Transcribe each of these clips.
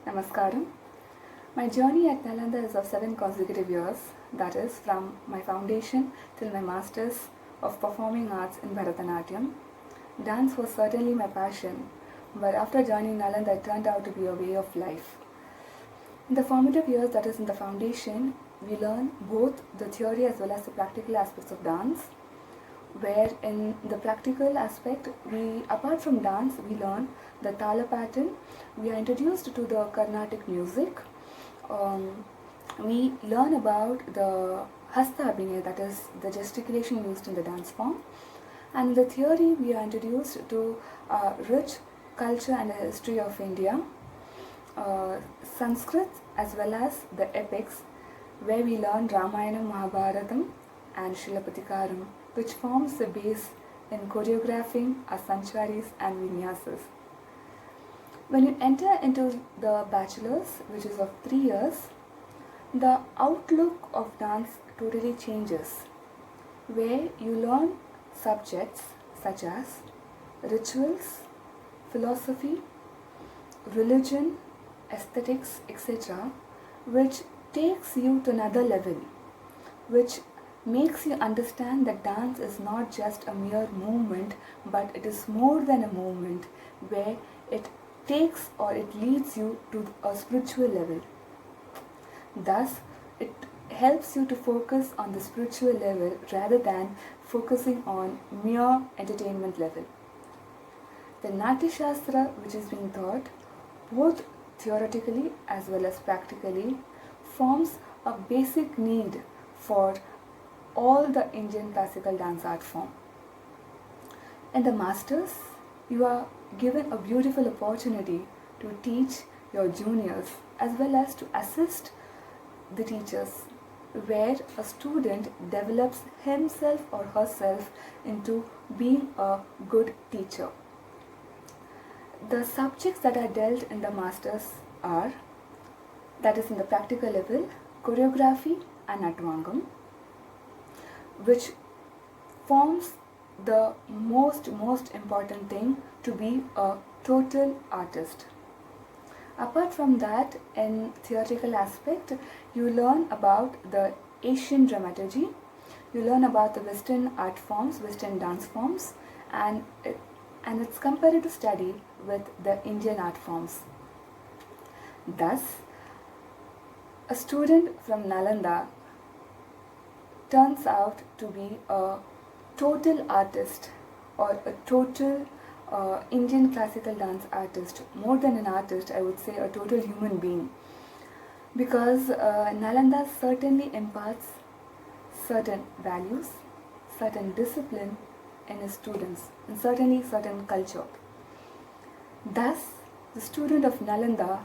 Namaskaram. My journey at Nalanda is of 7 consecutive years, that is, from my foundation till my masters of performing arts in Bharatanatyam. Dance was certainly my passion, but after joining Nalanda, it turned out to be a way of life. In the formative years, that is, in the foundation, we learn both the theory as well as the practical aspects of dance. Where in the practical aspect, apart from dance, we learn the tala pattern. We are introduced to the Carnatic music. We learn about the hasta abhinaya, that is the gesticulation used in the dance form. And in the theory, we are introduced to rich culture and history of India, Sanskrit as well as the epics, where we learn Ramayana, Mahabharatam and Shilapatikaram, which forms the base in choreographing our sancharis and vinyasas. When you enter into the bachelor's, which is of 3 years, the outlook of dance totally changes, where you learn subjects such as rituals, philosophy, religion, aesthetics, etc., which takes you to another level, which makes you understand that dance is not just a mere movement, but it is more than a movement, where it takes or it leads you to a spiritual level. Thus, it helps you to focus on the spiritual level rather than focusing on mere entertainment level. The Natya Shastra, which is being taught both theoretically as well as practically, forms a basic need for all the Indian classical dance art form. In the masters, you are given a beautiful opportunity to teach your juniors as well as to assist the teachers, where a student develops himself or herself into being a good teacher. The subjects that are dealt in the masters are, that is in the practical level, choreography and Natvangam, which forms the most important thing to be a total artist. Apart from that, in theoretical aspect, you learn about the Asian dramaturgy, you learn about the Western art forms, Western dance forms, and its comparative study with the Indian art forms. Thus, a student from Nalanda turns out to be a total artist or a total Indian classical dance artist. More than an artist, I would say a total human being, because Nalanda certainly imparts certain values, certain discipline in his students, and certainly certain culture. Thus, the student of Nalanda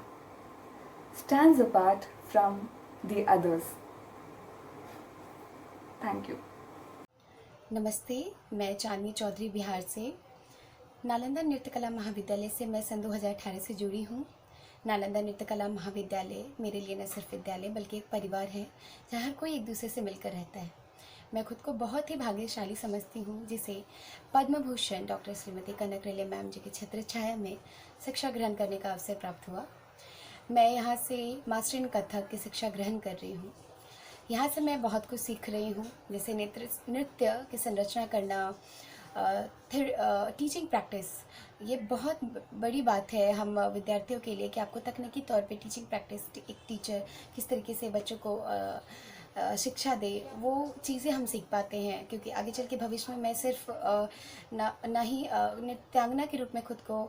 stands apart from the others. Thank you. नमस्ते, मैं चांदनी चौधरी बिहार से। नालंदा नृत्य कला महाविद्यालय से मैं सन 2018 से जुड़ी हूँ। नालंदा नृत्य कला महाविद्यालय मेरे लिए न सिर्फ विद्यालय बल्कि एक परिवार है, जहाँ हर कोई एक दूसरे से मिलकर रहता है। मैं खुद को बहुत ही भाग्यशाली समझती हूँ, जिसे पद्म भूषण डॉक्टर श्रीमती कनक रेले मैम जी की छत्र छाया में शिक्षा ग्रहण करने का अवसर प्राप्त हुआ। मैं यहाँ से मास्टर इन कथक की शिक्षा ग्रहण कर रही हूँ। यहाँ से मैं बहुत कुछ सीख रही हूँ, जैसे नृत्य की संरचना करना, टीचिंग प्रैक्टिस। ये बहुत बड़ी बात है हम विद्यार्थियों के लिए कि आपको तकनीकी तौर पे टीचिंग प्रैक्टिस, एक टीचर किस तरीके से बच्चों को शिक्षा दे, वो चीज़ें हम सीख पाते हैं। क्योंकि आगे चल के भविष्य में मैं सिर्फ ना ही नृत्यांगना के रूप में खुद को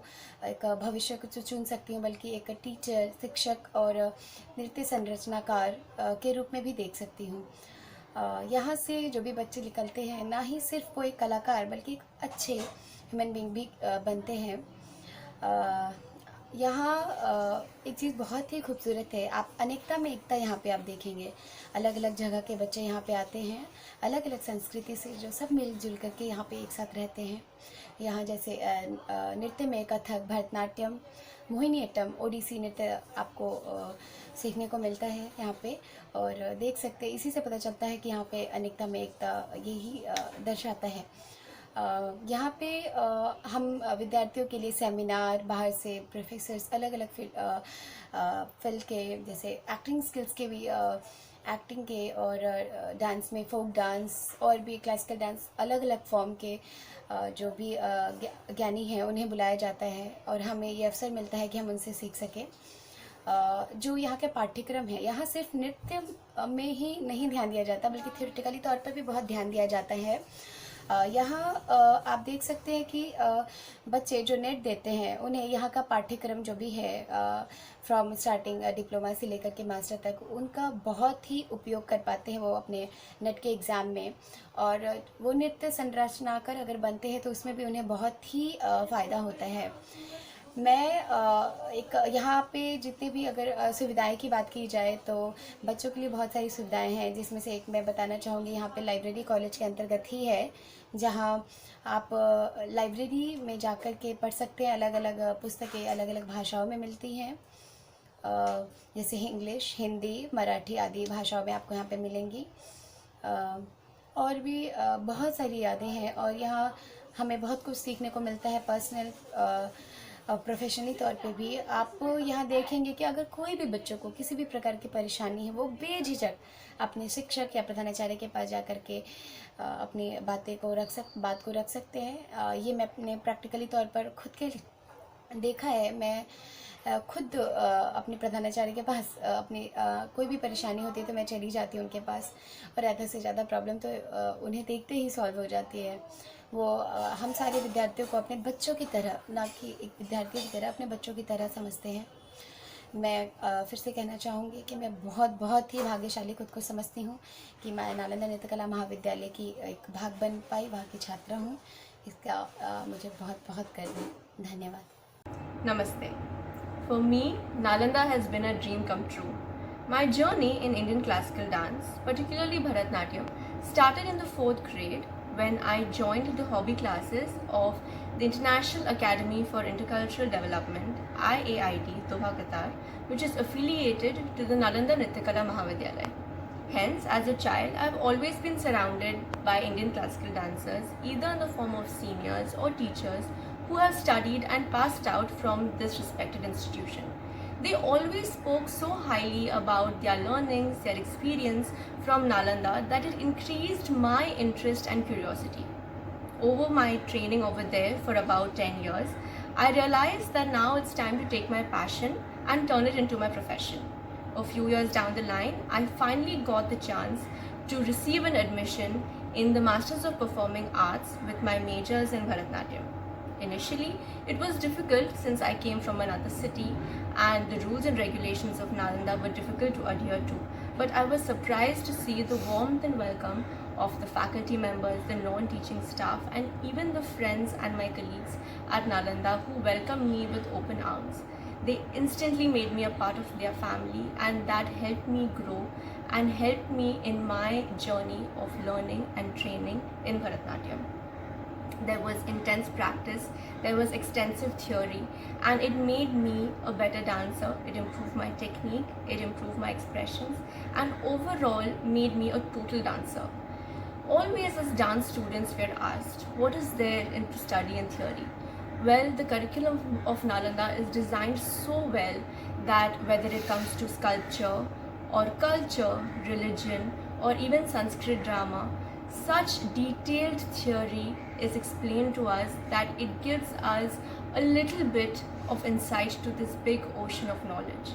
एक भविष्य को चुन सकती हूँ, बल्कि एक टीचर, शिक्षक और नृत्य संरचनाकार के रूप में भी देख सकती हूँ। यहाँ से जो भी बच्चे निकलते हैं, ना ही सिर्फ कोई कलाकार बल्कि एक अच्छे ह्यूमन बीइंग भी बनते हैं। यहाँ एक चीज़ बहुत ही खूबसूरत है, आप अनेकता में एकता यहाँ पे आप देखेंगे। अलग अलग जगह के बच्चे यहाँ पे आते हैं, अलग अलग संस्कृति से, जो सब मिलजुल करके यहाँ पे एक साथ रहते हैं। यहाँ जैसे नृत्य में कथक, भरतनाट्यम, मोहिनीअट्टम, ओडिसी नृत्य आपको सीखने को मिलता है यहाँ पे, और देख सकते हैं। इसी से पता चलता है कि यहाँ पे अनेकता में एकता यही दर्शाता है। यहाँ पे हम विद्यार्थियों के लिए सेमिनार, बाहर से प्रोफेसर्स, अलग अलग फील्ड के, जैसे एक्टिंग स्किल्स के भी, एक्टिंग के, और डांस में फोक डांस और भी क्लासिकल डांस, अलग अलग फॉर्म के जो भी ज्ञानी हैं उन्हें बुलाया जाता है, और हमें ये अवसर मिलता है कि हम उनसे सीख सकें। जो यहाँ के पाठ्यक्रम है, यहाँ सिर्फ नृत्य में ही नहीं ध्यान दिया जाता, बल्कि थियोरेटिकली तौर पर भी बहुत ध्यान दिया जाता है। यहाँ आप देख सकते हैं कि बच्चे जो नेट देते हैं उन्हें यहाँ का पाठ्यक्रम जो भी है, फ्रॉम स्टार्टिंग डिप्लोमा से लेकर के मास्टर तक, उनका बहुत ही उपयोग कर पाते हैं वो अपने नेट के एग्ज़ाम में। और वो नृत्य संरचना कर अगर बनते हैं तो उसमें भी उन्हें बहुत ही फ़ायदा होता है। मैं एक यहाँ पे जितनी भी अगर सुविधाएं की बात की जाए तो बच्चों के लिए बहुत सारी सुविधाएं हैं, जिसमें से एक मैं बताना चाहूँगी, यहाँ पे लाइब्रेरी कॉलेज के अंतर्गत ही है, जहाँ आप लाइब्रेरी में जाकर के पढ़ सकते हैं। अलग अलग पुस्तकें अलग अलग भाषाओं में मिलती हैं, जैसे इंग्लिश, हिंदी, मराठी आदि भाषाओं में आपको यहाँ पे मिलेंगी। और भी बहुत सारी यादें हैं, और यहाँ हमें बहुत कुछ सीखने को मिलता है। पर्सनल प्रोफेशनली तौर पे भी आप यहाँ देखेंगे कि अगर कोई भी बच्चों को किसी भी प्रकार की परेशानी है, वो बेझिझक अपने शिक्षक या प्रधानाचार्य के पास जा कर के अपनी बात को रख सकते हैं। ये मैं अपने प्रैक्टिकली तौर पर खुद के देखा है। मैं खुद अपने प्रधानाचार्य के पास अपनी कोई भी परेशानी होती है तो मैं चली जाती हूँ उनके पास, और आधे से ज़्यादा प्रॉब्लम तो उन्हें देखते ही सॉल्व हो जाती है। वो हम सारे विद्यार्थियों को अपने बच्चों की तरह, ना कि एक विद्यार्थी की तरह, अपने बच्चों की तरह समझते हैं। मैं फिर से कहना चाहूँगी कि मैं बहुत ही भाग्यशाली खुद को समझती हूँ कि मैं नालंदा नृत्य कला महाविद्यालय की एक भाग बन पाई, वहाँ की छात्रा हूँ। इसका मुझे बहुत गर्व है। धन्यवाद। Namaste. For me, Nalanda has been a dream come true. My journey in Indian classical dance, particularly Bharatnatyam, started in the 4th grade when I joined the hobby classes of the International Academy for Intercultural Development, IAID, Doha, Qatar, which is affiliated to the Nalanda Nritya Kala Mahavidyalaya. Hence, as a child, I've always been surrounded by Indian classical dancers, either in the form of seniors or teachers who have studied and passed out from this respected institution. They always spoke so highly about their learnings, their experience from Nalanda, that it increased my interest and curiosity. Over my training over there for about 10 years, I realized that now it's time to take my passion and turn it into my profession. A few years down the line, I finally got the chance to receive an admission in the Masters of Performing Arts with my majors in Bharatnatyam. Initially, it was difficult since I came from another city and the rules and regulations of Nalanda were difficult to adhere to. But I was surprised to see the warmth and welcome of the faculty members, the non-teaching staff, and even the friends and my colleagues at Nalanda who welcomed me with open arms. They instantly made me a part of their family, and that helped me grow and helped me in my journey of learning and training in Bharatnatyam. There was intense practice, there was extensive theory, and it made me a better dancer. It improved my technique, it improved my expressions, and overall made me a total dancer. Always as dance students we are asked, what is there to study in theory? Well, the curriculum of Nalanda is designed so well that whether it comes to sculpture or culture, religion, or even Sanskrit drama, such detailed theory is explained to us that it gives us a little bit of insight to this big ocean of knowledge.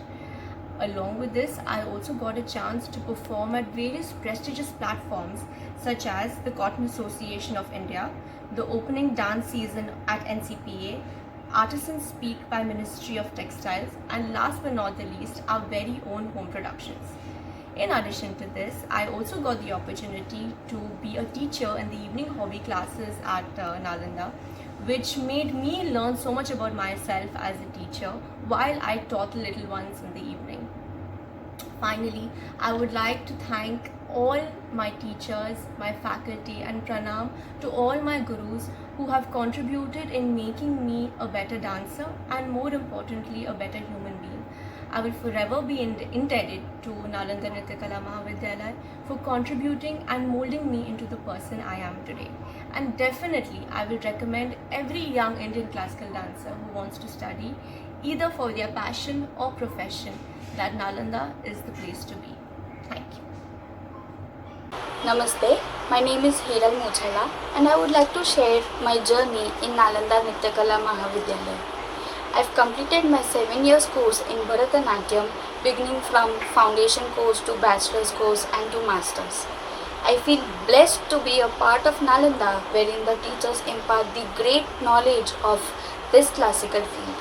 Along with this, I also got a chance to perform at various prestigious platforms such as the Cotton Association of India, the opening dance season at NCPA, Artisans Speak by Ministry of Textiles, and last but not the least, our very own home productions. In addition to this, I also got the opportunity to be a teacher in the evening hobby classes at Nalanda, which made me learn so much about myself as a teacher while I taught the little ones in the evening. Finally, I would like to thank all my teachers, my faculty, and pranam to all my gurus who have contributed in making me a better dancer and more importantly a better human being. I will forever be indebted to Nalanda Nrityakala Mahavidyalaya for contributing and molding me into the person I am today. And definitely, I will recommend every young Indian classical dancer who wants to study, either for their passion or profession, that Nalanda is the place to be. Thank you. Namaste, my name is Hiral Mochala and I would like to share my journey in Nalanda Nrityakala Mahavidyalaya. I've completed my 7 years course in Bharatanatyam, beginning from foundation course to bachelor's course and to master's. I feel blessed to be a part of Nalanda, wherein the teachers impart the great knowledge of this classical field.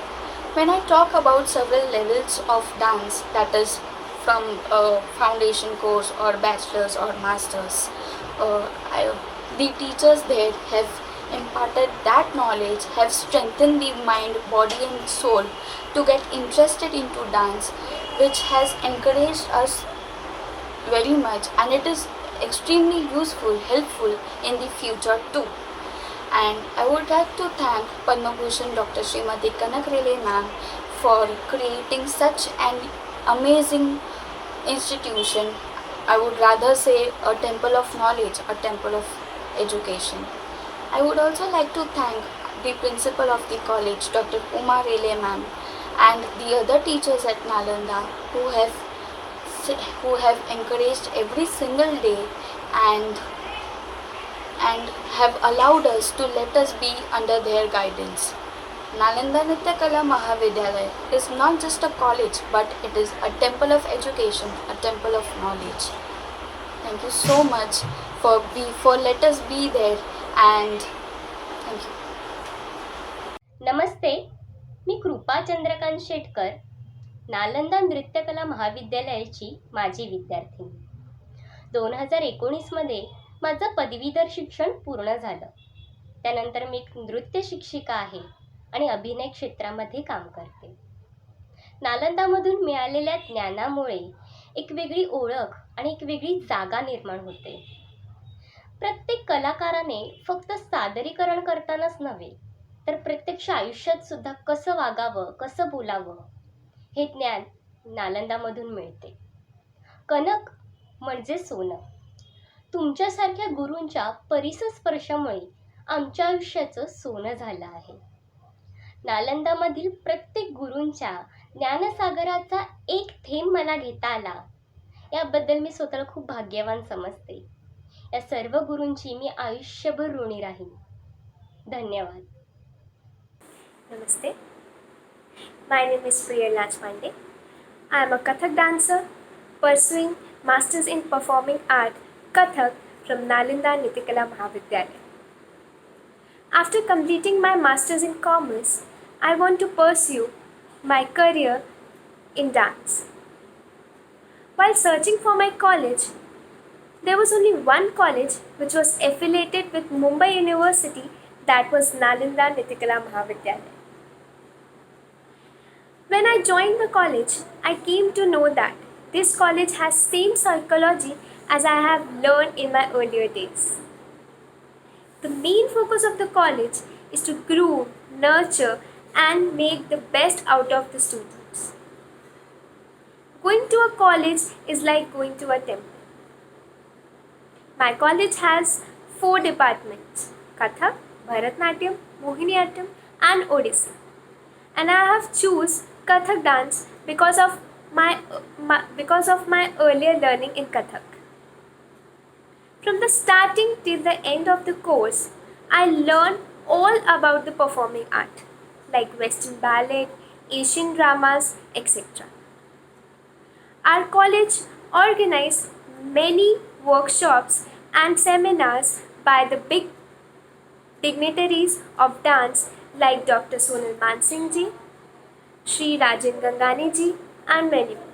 When I talk about several levels of dance, that is from a foundation course or bachelor's or master's, the teachers there have imparted that knowledge, have strengthened the mind, body and soul to get interested into dance, which has encouraged us very much, and it is extremely useful, helpful in the future too. And I would like to thank Padma Bhushan Dr. Srimati Kanak Rele ma'am for creating such an amazing institution. I would rather say a temple of knowledge, a temple of education. I would also like to thank the principal of the college, Dr. Uma Rele ma'am, and the other teachers at Nalanda who have encouraged every single day and have allowed us to let us be under their guidance. Nalanda Nrityakala Mahavidyalaya is not just a college, but it is a temple of education, a temple of knowledge. Thank you so much for let us be there, and thank you. नमस्ते, मी कृपा चंद्रकांत शेटकर, नालंदा नृत्यकला महाविद्यालयाची माजी विद्यार्थिनी. 2019मध्ये माझं पदवीधर शिक्षण पूर्ण झालं. त्यानंतर मी एक नृत्य शिक्षिका आहे आणि अभिनय क्षेत्रामध्ये काम करते. नालंदामधून मिळालेल्या ज्ञानामुळे एक वेगळी ओळख आणि एक वेगळी जागा निर्माण होते. प्रत्येक कलाकाराने फक्त सादरीकरण करतानाच नव्हे, तर प्रत्यक्ष आयुष्यात सुद्धा कसं वागावं, कसं बोलावं हे ज्ञान नालंदामधून मिळते. कनक म्हणजे सोनं. तुमच्यासारख्या गुरूंच्या परिसस्पर्शामुळे आमच्या आयुष्याचं सोनं झालं आहे. नालंदामधील प्रत्येक गुरूंच्या ज्ञानसागराचा एक थेंब मला घेता आला, याबद्दल मी स्वतःला खूप भाग्यवान समजते. या सर्व गुरूंची मी आयुष्यभर ऋणी राहीन. धन्यवाद. Namaste. My name is Priya Lachpande. I am a Kathak dancer pursuing Masters in Performing Art Kathak from Nalanda Nrityakala Mahavidyalaya. After completing my Masters in Commerce, I want to pursue my career in dance. While searching for my college, there was only one college which was affiliated with Mumbai University, that was Nalanda Nrityakala Mahavidyalaya. When I joined the college, I came to know that this college has same psychology as I have learned in my earlier days. The main focus of the college is to groom, nurture and make the best out of the students. Going to a college is like going to a temple. My college has 4 departments: Kathak, Bharatnatyam, Mohiniyattam and Odissi. And I have choose Kathak dance because of my earlier learning in Kathak. From the starting till the end of the course, I learned all about the performing art, like Western ballet, Asian dramas, etc. Our college organized many workshops and seminars by the big dignitaries of dance like Dr. Sonal Mansingh ji, Shri Rajan Gangani ji and many more.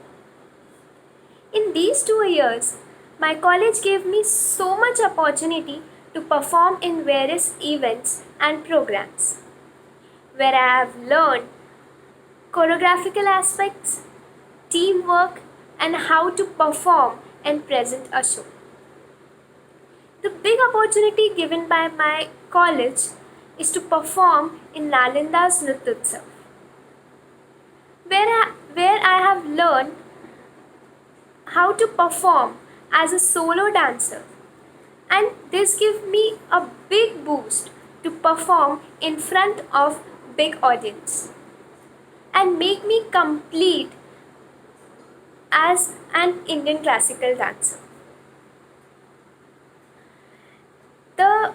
In these 2 years, my college gave me so much opportunity to perform in various events and programs, where I have learned choreographical aspects, teamwork and how to perform and present a show. The big opportunity given by my college is to perform in Nalanda's Nrityotsav. where I have learned how to perform as a solo dancer, and this gives me a big boost to perform in front of big audience and make me complete as an Indian classical dancer. The,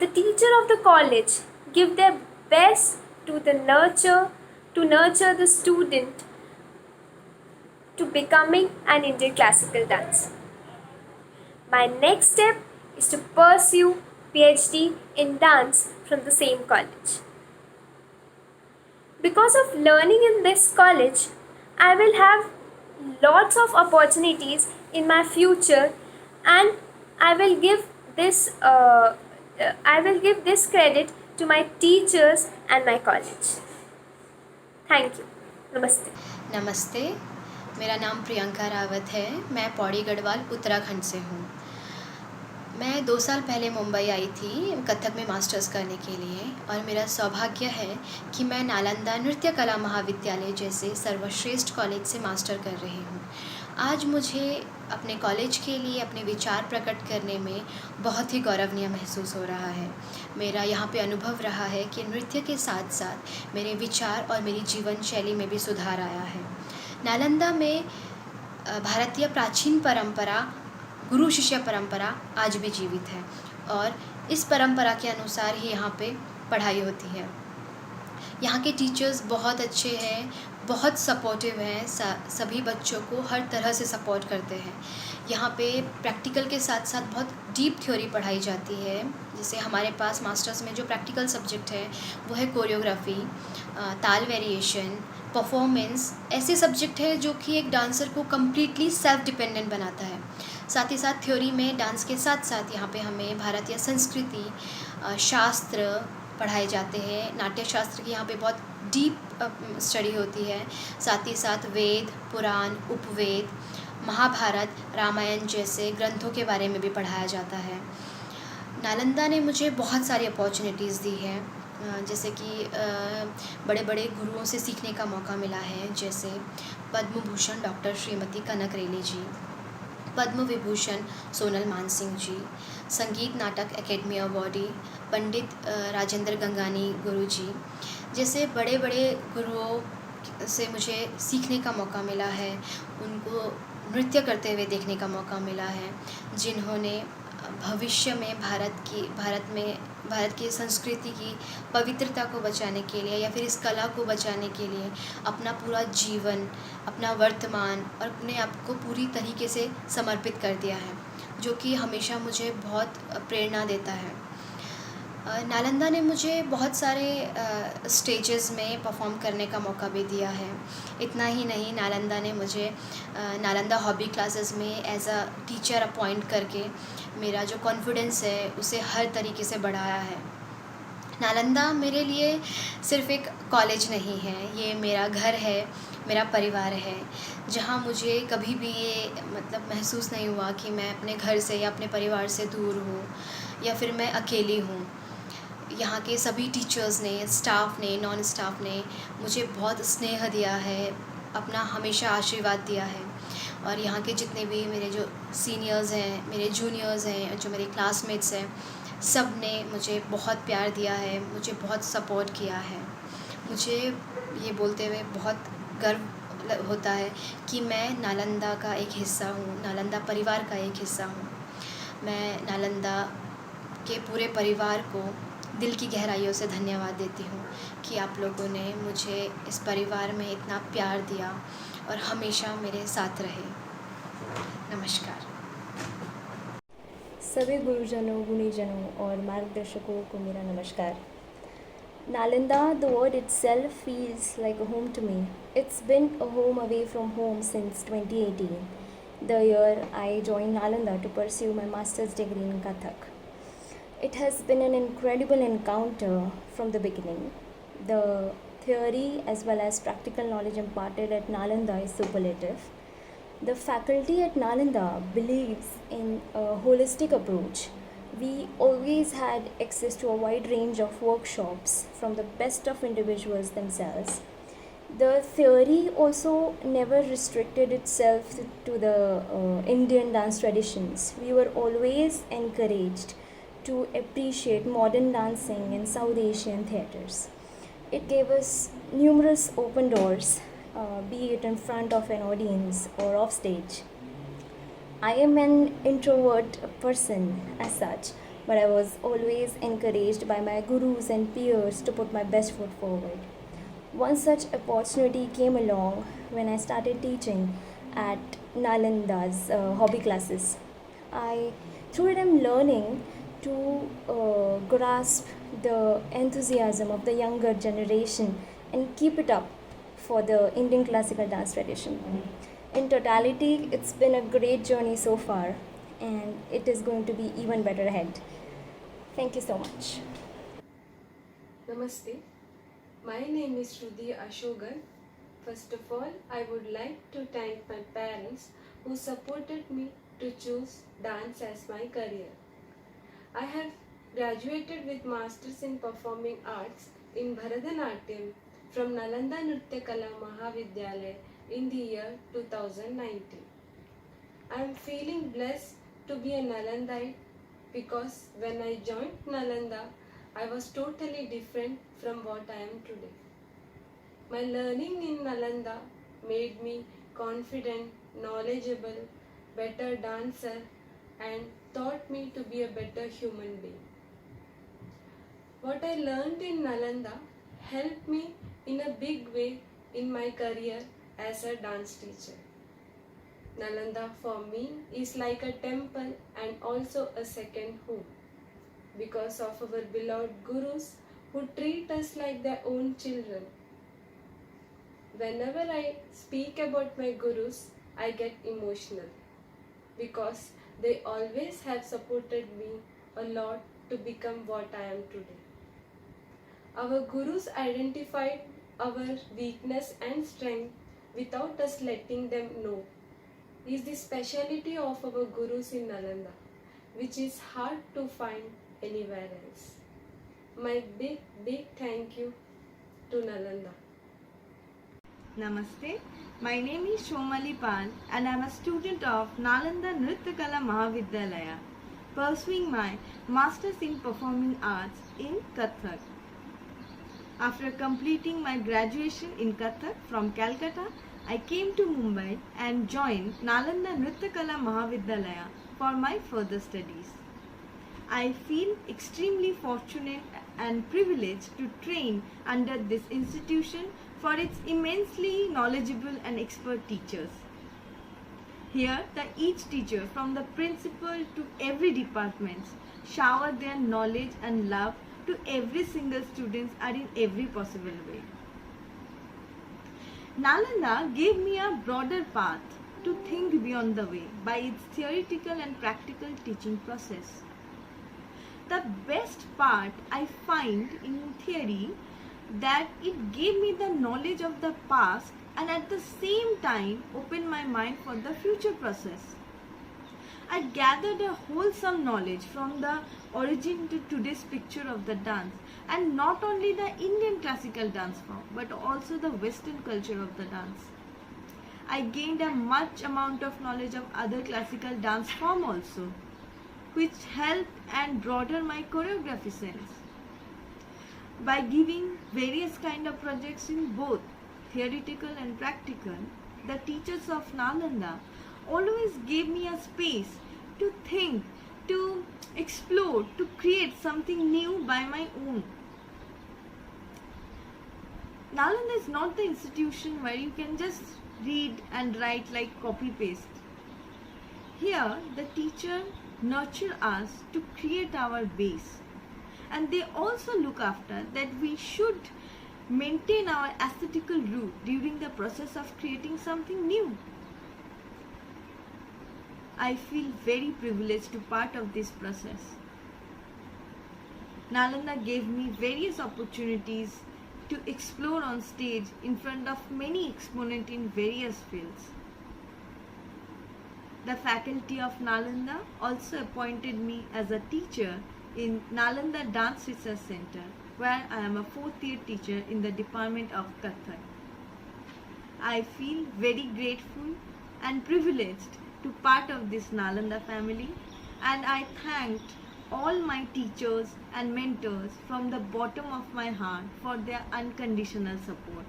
the teacher of the college give their best to nurture the student to becoming an Indian classical dancer. My next step is to pursue PhD in dance from the same college. Because of learning in this college, I will have lots of opportunities in my future, and I will give this credit to my teachers and my college. Thank you. Namaste. नमस्ते, मेरा नाम प्रियंका रावत है। मैं पौड़ी गढ़वाल उत्तराखंड से हूँ। मैं 2 साल पहले मुंबई आई थी कथक में मास्टर्स करने के लिए, और मेरा सौभाग्य है कि मैं नालंदा नृत्य कला महाविद्यालय जैसे सर्वश्रेष्ठ कॉलेज से मास्टर कर रही हूँ। आज मुझे अपने कॉलेज के लिए अपने विचार प्रकट करने में बहुत ही गौरवनीय महसूस हो रहा है। मेरा यहाँ पे अनुभव रहा है कि नृत्य के साथ साथ मेरे विचार और मेरी जीवन शैली में भी सुधार आया है। नालंदा में भारतीय प्राचीन परंपरा, गुरु शिष्य परंपरा आज भी जीवित है, और इस परंपरा के अनुसार ही यहाँ पे पढ़ाई होती है। यहाँ के टीचर्स बहुत अच्छे हैं, बहुत सपोर्टिव हैं, सभी बच्चों को हर तरह से सपोर्ट करते हैं। यहाँ पे प्रैक्टिकल के साथ साथ बहुत डीप थ्योरी पढ़ाई जाती है। जैसे हमारे पास मास्टर्स में जो प्रैक्टिकल सब्जेक्ट है वो है कोरियोग्राफी, ताल वेरिएशन, परफॉर्मेंस। ऐसे सब्जेक्ट है जो कि एक डांसर को कम्प्लीटली सेल्फ डिपेंडेंट बनाता है। साथ ही साथ थ्योरी में डांस के साथ साथ यहाँ पे हमें भारतीय संस्कृति, शास्त्र पढ़ाए जाते हैं। नाट्य शास्त्र की यहाँ पे बहुत डीप स्टडी होती है। साथ ही साथ वेद, पुराण, उपवेद, महाभारत, रामायण जैसे ग्रंथों के बारे में भी पढ़ाया जाता है। नालंदा ने मुझे बहुत सारी अपॉर्चुनिटीज़ दी है, जैसे कि बड़े बड़े गुरुओं से सीखने का मौका मिला है, जैसे पद्म भूषण डॉक्टर श्रीमती कनक रेले जी, पद्म विभूषण सोनल मानसिंह जी, संगीत नाटक एकेडमी अवार्डी पंडित राजेंद्र गंगानी गुरु जी जैसे बड़े बड़े गुरुओं से मुझे सीखने का मौका मिला है। उनको नृत्य करते हुए देखने का मौका मिला है, जिन्होंने भविष्य में भारत की संस्कृति की पवित्रता को बचाने के लिए या फिर इस कला को बचाने के लिए अपना पूरा जीवन, अपना वर्तमान और अपने आप को पूरी तरीके से समर्पित कर दिया है, जो कि हमेशा मुझे बहुत प्रेरणा देता है। नालंदा ने मुझे बहुत सारे स्टेजेस में परफॉर्म करने का मौका भी दिया है। इतना ही नहीं, नालंदा ने मुझे नालंदा हॉबी क्लासेस में एज अ टीचर अपॉइंट करके मेरा जो कॉन्फिडेंस है उसे हर तरीके से बढ़ाया है। नालंदा मेरे लिए सिर्फ़ एक कॉलेज नहीं है, ये मेरा घर है, मेरा परिवार है, जहाँ मुझे कभी भी ये महसूस नहीं हुआ कि मैं अपने घर से या अपने परिवार से दूर हूँ या फिर मैं अकेली हूँ। यहाँ के सभी टीचर्स ने, स्टाफ ने, नॉन स्टाफ ने मुझे बहुत स्नेह दिया है, अपना हमेशा आशीर्वाद दिया है। और यहाँ के जितने भी मेरे जो सीनियर्स हैं, मेरे जूनियर्स हैं, जो मेरे क्लासमेट्स हैं, सब ने मुझे बहुत प्यार दिया है, मुझे बहुत सपोर्ट किया है। मुझे ये बोलते हुए बहुत गर्व होता है कि मैं नालंदा का एक हिस्सा हूँ, नालंदा परिवार का एक हिस्सा हूँ। मैं नालंदा के पूरे परिवार को दिल की गहराइयों से धन्यवाद देती हूँ कि आप लोगों ने मुझे इस परिवार में इतना प्यार दिया और हमेशा मेरे साथ रहे। नमस्कार। सभी गुरुजनों, गुणीजनों और मार्गदर्शकों को मेरा नमस्कार। Nalanda, the word itself feels like a home to me. It's been a home away from home since 2018, the year I joined Nalanda to pursue my master's degree in Kathak. It has been an incredible encounter from the beginning. The theory as well as practical knowledge imparted at Nalanda is superlative. The faculty at Nalanda believes in a holistic approach. We always had access to a wide range of workshops from the best of individuals themselves. The theory also never restricted itself to the Indian dance traditions. We were always encouraged to appreciate modern dancing in South Asian theatres. It gave us numerous open doors, be it in front of an audience or off stage. I am an introvert person as such, but I was always encouraged by my gurus and peers to put my best foot forward. One such opportunity came along when I started teaching at Nalanda's hobby classes. I, through it, am learning to grasp the enthusiasm of the younger generation and keep it up for the Indian classical dance tradition. In totality, it's been a great journey so far, and it is going to be even better ahead. Thank you so much. Namaste. My name is Shruti Ashogan. First of all, I would like to thank my parents who supported me to choose dance as my career. I have graduated with Masters in Performing Arts in Bharatanatyam from Nalanda Nritya Kala Mahavidyalaya in the year 2019. I am feeling blessed to be a Nalandite because when I joined Nalanda, I was totally different from what I am today. My learning in Nalanda made me confident, knowledgeable, better dancer, and taught me to be a better human being. What I learned in Nalanda helped me in a big way in my career as a dance teacher. Nalanda for me is like a temple and also a second home because of our beloved gurus who treat us like their own children. Whenever I speak about my gurus, I get emotional because they always have supported me a lot to become what I am today. Our gurus identified our weakness and strength without us letting them know is the speciality of our gurus in Nalanda, which is hard to find anywhere else. My big thank you to Nalanda. Namaste, my name is Shomali Pal and I am a student of Nalanda Nritya Kala Mahavidyalaya, pursuing my Masters in Performing Arts in Kathak. After completing my graduation in Kathak from Calcutta, I came to Mumbai and joined Nalanda Nritya Kala Mahavidyalaya for my further studies. I feel extremely fortunate and privileged to train under this institution for its immensely knowledgeable and expert teachers. Here, each teacher from the principal to every department shower their knowledge and love to every single student and in every possible way. Nalanda gave me a broader path to think beyond the way by its theoretical and practical teaching process. The best part I find in theory that it gave me the knowledge of the past and at the same time opened my mind for the future process. I gathered a wholesome knowledge from the origin to today's picture of the dance, and not only the Indian classical dance form but also the Western culture of the dance. I gained a much amount of knowledge of other classical dance form also, which helped and broadened my choreography sense. By giving various kind of projects in both theoretical and practical, the teachers of Nalanda always gave me a space to think, to explore, to create something new by my own. Nalanda is not the institution where you can just read and write like copy-paste. Here, the teacher nurture us to create our base, and they also look after that we should maintain our aesthetical root during the process of creating something new. I feel very privileged to part of this process. Nalanda gave me various opportunities to explore on stage in front of many exponents in various fields. The faculty of Nalanda also appointed me as a teacher in Nalanda Dance Research Center, where I am a 4th year teacher in the Department of Kathak. I feel very grateful and privileged to part of this Nalanda family, and I thanked all my teachers and mentors from the bottom of my heart for their unconditional support.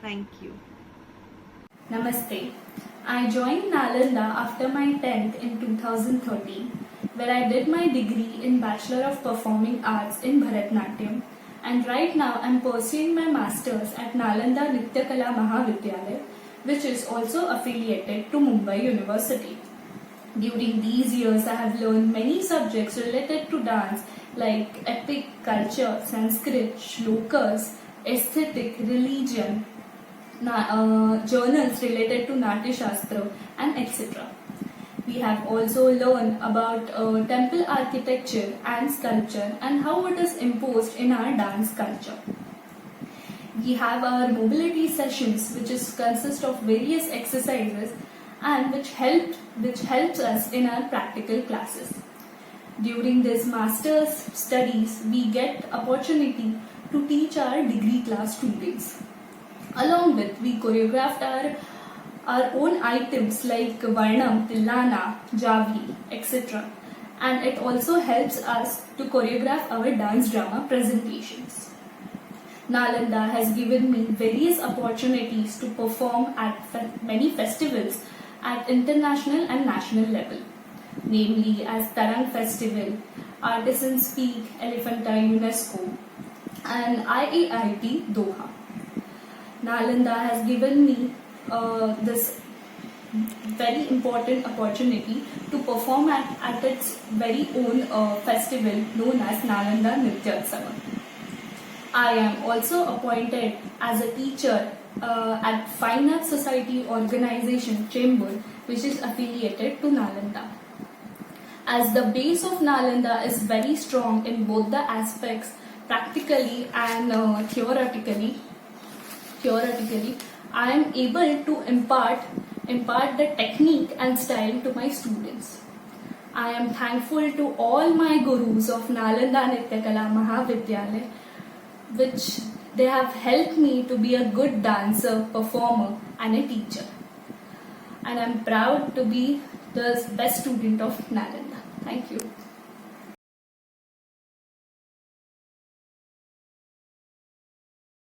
Thank you. Namaste. I joined Nalanda after my 10th in 2013, where I did my degree in Bachelor of Performing Arts in Bharatnatyam, and right now I am pursuing my Masters at Nalanda Nritya Kala Mahavidyalaya, which is also affiliated to Mumbai University. During these years, I have learned many subjects related to dance like epic, culture, Sanskrit, shlokas, aesthetic, religion, journals related to Natya Shastra, and etc. We have also learned about temple architecture and sculpture and how it is imposed in our dance culture. We have our mobility sessions, which consist of various exercises and which helps us in our practical classes. During this master's studies, we get opportunity to teach our degree class students. Along with, we choreographed our own items like Varnam, Tillana, Javi, etc. And it also helps us to choreograph our dance drama presentations. Nalanda has given me various opportunities to perform at many festivals at international and national level, namely as Tarang Festival, Artisans Peak, Elephanta UNESCO, and IAIT Doha. Nalanda has given me this very important opportunity to perform at its very own festival known as Nalanda Nrityotsava. I am also appointed as a teacher at Fine Arts Society Organization Chamber, which is affiliated to Nalanda. As the base of Nalanda is very strong in both the aspects, practically and theoretically, I am able to impart the technique and style to my students. I am thankful to all my gurus of Nalanda Nritya Kala Mahavidyalaya, which they have helped me to be a good dancer, performer and a teacher. And I am proud to be the best student of Nalanda. Thank you.